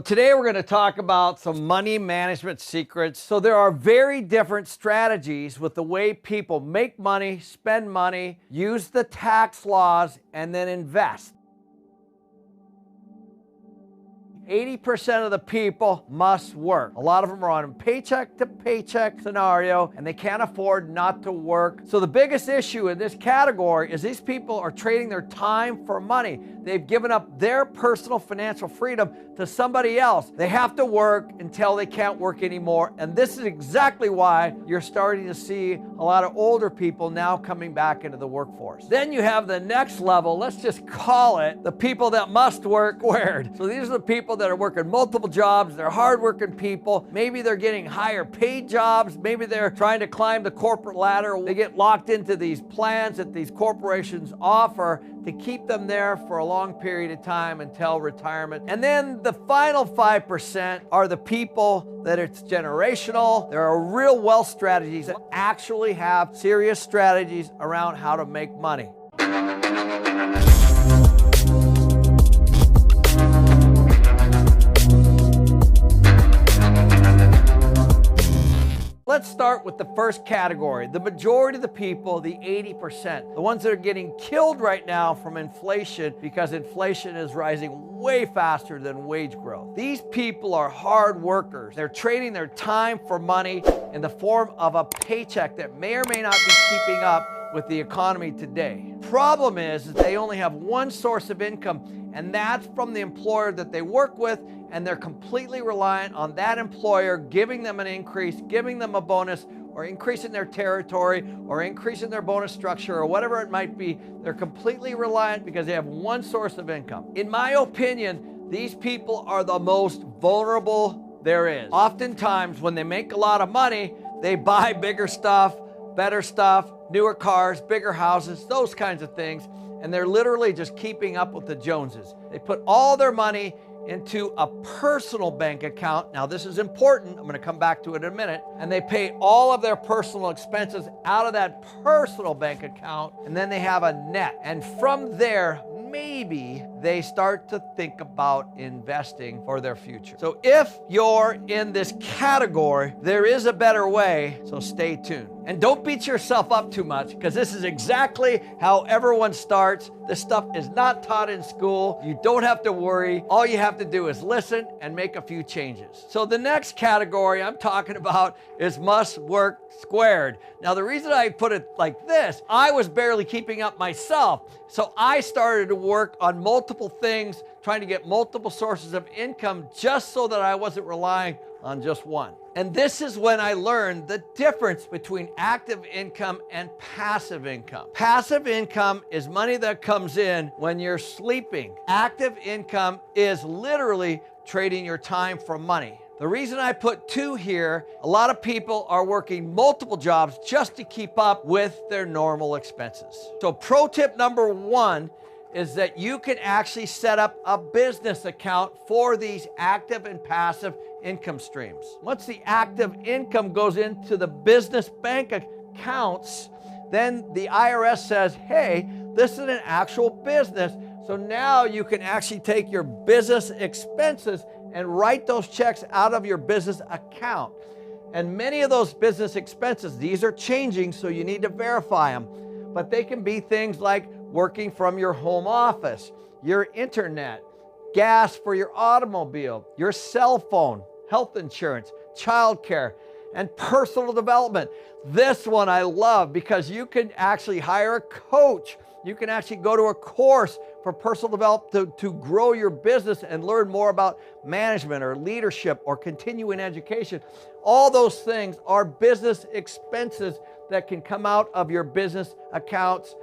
today we're going to talk about some money management secrets. So there are very different strategies with the way people make money, spend money, use the tax laws, and then invest. 80% of the people must work. A lot of them are on a paycheck to paycheck scenario and they can't afford not to work. So the biggest issue in this category is these people are trading their time for money. They've given up their personal financial freedom to somebody else. They have to work until they can't work anymore. And this is exactly why you're starting to see a lot of older people now coming back into the workforce. Then you have the next level, let's just call it the people that must work squared. So these are the people that are working multiple jobs. They're hardworking people. Maybe they're getting higher paid jobs. Maybe they're trying to climb the corporate ladder. They get locked into these plans that these corporations offer to keep them there for a long period of time until retirement. And then the final 5% are the people that it's generational. There are real wealth strategies that actually have serious strategies around how to make money. Let's start with the first category. The majority of the people, the 80%, the ones that are getting killed right now from inflation because inflation is rising way faster than wage growth. These people are hard workers. They're trading their time for money in the form of a paycheck that may or may not be keeping up with the economy today. Problem is they only have one source of income, and that's from the employer that they work with, and they're completely reliant on that employer giving them an increase, giving them a bonus, or increasing their territory, or increasing their bonus structure, or whatever it might be. They're completely reliant because they have one source of income. In my opinion, these people are the most vulnerable there is. Oftentimes, when they make a lot of money, they buy bigger stuff, better stuff, newer cars, bigger houses, those kinds of things, and they're literally just keeping up with the Joneses. They put all their money into a personal bank account. Now this is important, I'm gonna come back to it in a minute, and they pay all of their personal expenses out of that personal bank account, and then they have a net. And from there, maybe they start to think about investing for their future. So if you're in this category, there is a better way, so stay tuned. And don't beat yourself up too much, because this is exactly how everyone starts. This stuff is not taught in school. You don't have to worry. All you have to do is listen and make a few changes. So the next category I'm talking about is must work squared. Now the reason I put it like this, I was barely keeping up myself. So I started to work on multiple things, trying to get multiple sources of income just so that I wasn't relying on just one. And this is when I learned the difference between active income and passive income. Passive income is money that comes in when you're sleeping. Active income is literally trading your time for money. The reason I put two here, a lot of people are working multiple jobs just to keep up with their normal expenses. So pro tip number one is that you can actually set up a business account for these active and passive income streams. Once the active income goes into the business bank accounts, then the IRS says, hey, this is an actual business. So now you can actually take your business expenses and write those checks out of your business account. And many of those business expenses, these are changing, so you need to verify them. But they can be things like working from your home office, your internet, gas for your automobile, your cell phone, health insurance, childcare, and personal development. This one I love because you can actually hire a coach. You can actually go to a course for personal development to grow your business and learn more about management or leadership or continuing education. All those things are business expenses that can come out of your business accounts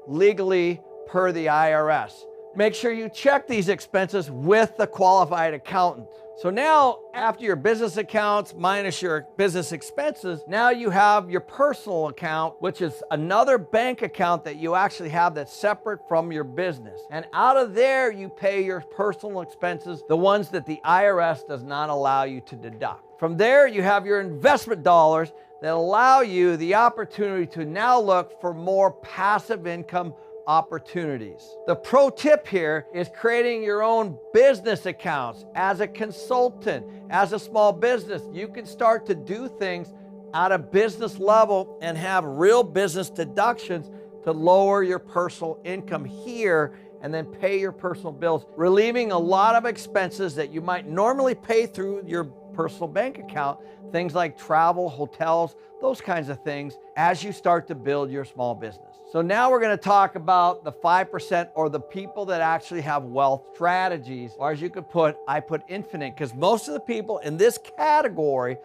legally per the IRS. Make sure you check these expenses with the qualified accountant. So now, after your business accounts minus your business expenses, now you have your personal account, which is another bank account that you actually have that's separate from your business. And out of there, you pay your personal expenses, the ones that the IRS does not allow you to deduct. From there, you have your investment dollars that allow you the opportunity to now look for more passive income opportunities. The pro tip here is creating your own business accounts. As a consultant, as a small business, you can start to do things at a business level and have real business deductions to lower your personal income here and then pay your personal bills, relieving a lot of expenses that you might normally pay through your personal bank account, things like travel, hotels, those kinds of things, as you start to build your small business. So now we're going to talk about the 5% or the people that actually have wealth strategies, or as you could put, I put infinite, because most of the people in this category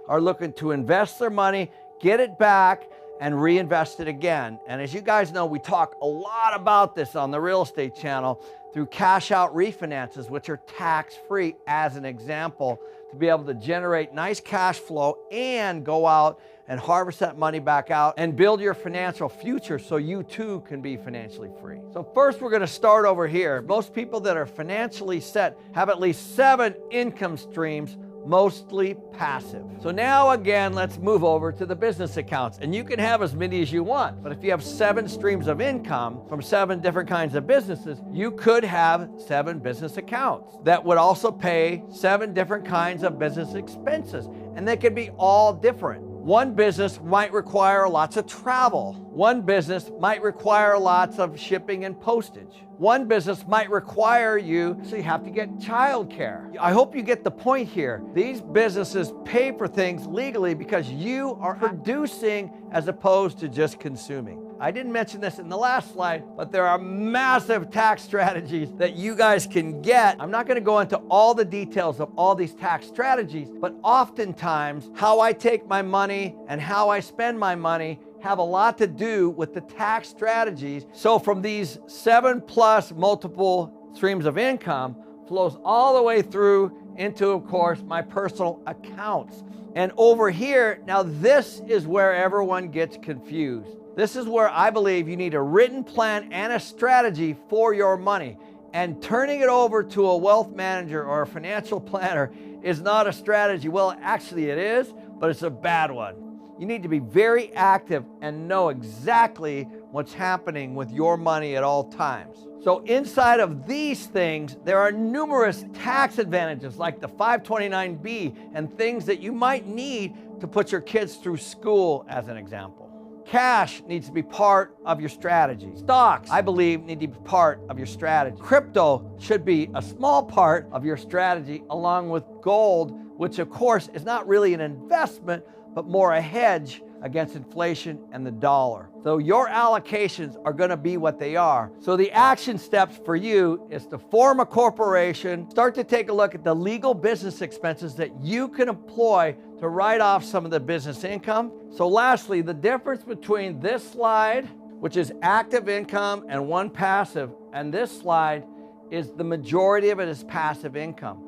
are looking to invest their money, get it back, and reinvest it again. And as you guys know, we talk a lot about this on the real estate channel through cash out refinances, which are tax-free as an example, to be able to generate nice cash flow and go out and harvest that money back out and build your financial future so you too can be financially free. So first we're gonna start over here. Most people that are financially set have at least 7 income streams, mostly passive. So now again, let's move over to the business accounts. And you can have as many as you want, but if you have 7 streams of income from 7 different kinds of businesses, you could have 7 business accounts that would also pay 7 different kinds of business expenses. And they could be all different. One business might require lots of travel. One business might require lots of shipping and postage. One business might require you to have to get childcare. I hope you get the point here. These businesses pay for things legally because you are producing as opposed to just consuming. I didn't mention this in the last slide, but there are massive tax strategies that you guys can get. I'm not going to go into all the details of all these tax strategies, but oftentimes how I take my money and how I spend my money have a lot to do with the tax strategies. So from these 7+ multiple streams of income flows all the way through into, of course, my personal accounts. And over here, now this is where everyone gets confused. This is where I believe you need a written plan and a strategy for your money. And turning it over to a wealth manager or a financial planner is not a strategy. Well, actually it is, but it's a bad one. You need to be very active and know exactly what's happening with your money at all times. So inside of these things, there are numerous tax advantages like the 529B and things that you might need to put your kids through school, as an example. Cash needs to be part of your strategy. Stocks, I believe, need to be part of your strategy. Crypto should be a small part of your strategy, along with gold, which of course is not really an investment, but more a hedge against inflation and the dollar. So your allocations are going to be what they are. So the action steps for you is to form a corporation, start to take a look at the legal business expenses that you can employ to write off some of the business income. So lastly, the difference between this slide, which is active income and one passive, and this slide is the majority of it is passive income.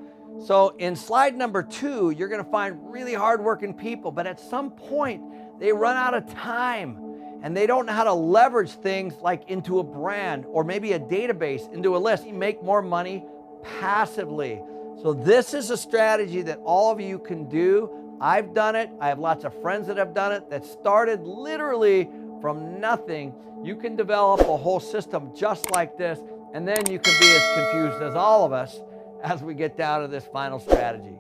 So in slide number 2, you're going to find really hardworking people, but at some point they run out of time and they don't know how to leverage things like into a brand or maybe a database into a list. You make more money passively. So this is a strategy that all of you can do. I've done it. I have lots of friends that have done it that started literally from nothing. You can develop a whole system just like this, and then you can be as confused as all of us as we get down to this final strategy.